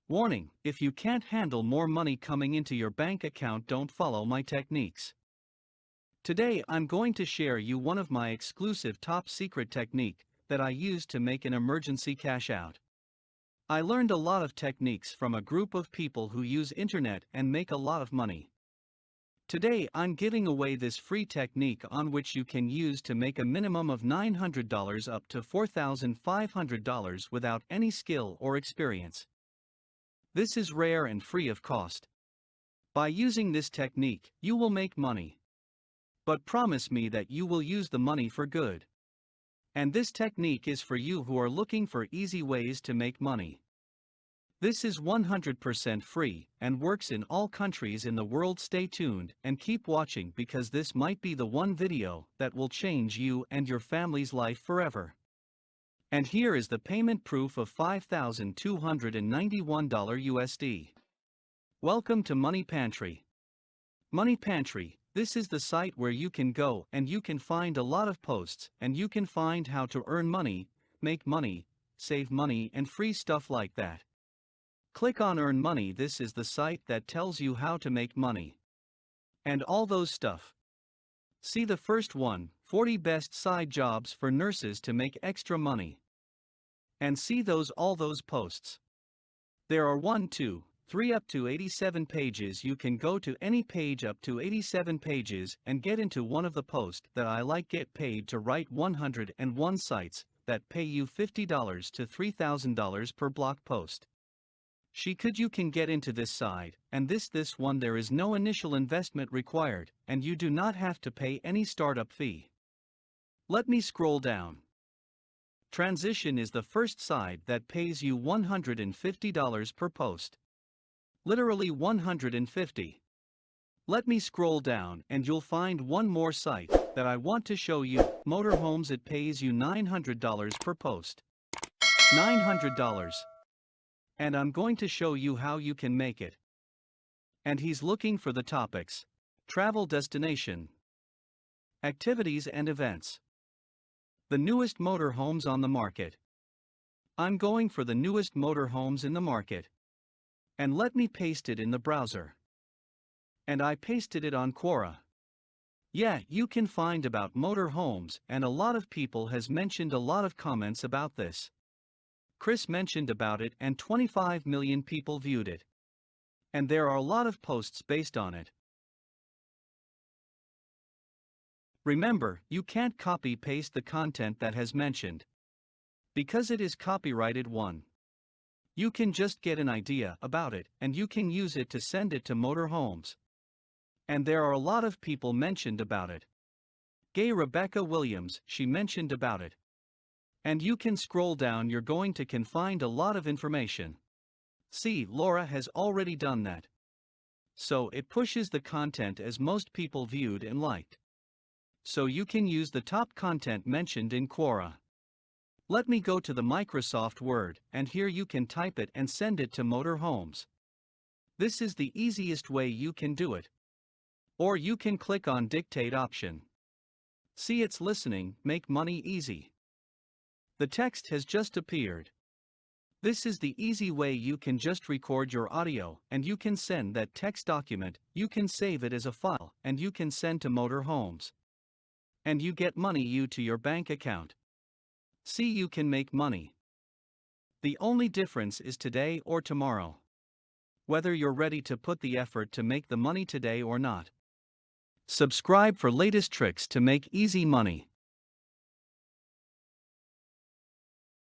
Warning: if you can't handle more money coming into your bank account, don't follow my techniques. Today I'm going to share you one of my exclusive top secret technique that I use to make an emergency cash out. I learned a lot of techniques from a group of people who use internet and make a lot of money. Today I'm giving away this free technique on which you can use to make a minimum of $900 up to $4,500 without any skill or experience. This is rare and free of cost. By using this technique, you will make money. But promise me that you will use the money for good. And this technique is for you who are looking for easy ways to make money. This is 100% free and works in all countries in the world. Stay tuned and keep watching, because this might be the one video that will change you and your family's life forever. And here is the payment proof of $5,291 USD. Welcome to Money Pantry. Money Pantry, this is the site where you can go and you can find a lot of posts, and you can find how to earn money, make money, save money and free stuff like that. Click on Earn Money. This is the site that tells you how to make money. And all those stuff. See the first one, 40 best side jobs for nurses to make extra money. And see all those posts. There are 1, 2, 3 up to 87 pages. You can go to any page up to 87 pages and get into one of the posts that I like. Get paid to write 101 sites that pay you $50 to $3,000 per blog post. You can get into this site, and this one there is no initial investment required, and you do not have to pay any startup fee. Let me scroll down. Transition is the first site that pays you $150 per post. Literally 150. Let me scroll down and you'll find one more site that I want to show you, Motorhomes. It pays you $900 per post. $900. And I'm going to show you how you can make it. And he's looking for the topics: travel destination, activities and events, the newest motorhomes on the market. I'm going for the newest motorhomes in the market. And let me paste it in the browser. And I pasted it on Quora. Yeah, you can find about motorhomes, and a lot of people has mentioned a lot of comments about this. Chris mentioned about it and 25 million people viewed it. And there are a lot of posts based on it. Remember, you can't copy-paste the content that has mentioned, because it is copyrighted one. You can just get an idea about it and you can use it to send it to motorhomes. And there are a lot of people mentioned about it. Gay Rebecca Williams, she mentioned about it. And you can scroll down, you're going to can find a lot of information. See, Laura has already done that. So it pushes the content as most people viewed and liked. So you can use the top content mentioned in Quora. Let me go to the Microsoft Word, and here you can type it and send it to motorhomes. This is the easiest way you can do it. Or you can click on Dictate option. See, it's listening. Make money easy. The text has just appeared. This is the easy way you can just record your audio and you can send that text document, you can save it as a file and you can send to motorhomes. And you get money to your bank account. See, you can make money. The only difference is today or tomorrow. Whether you're ready to put the effort to make the money today or not. Subscribe for latest tricks to make easy money.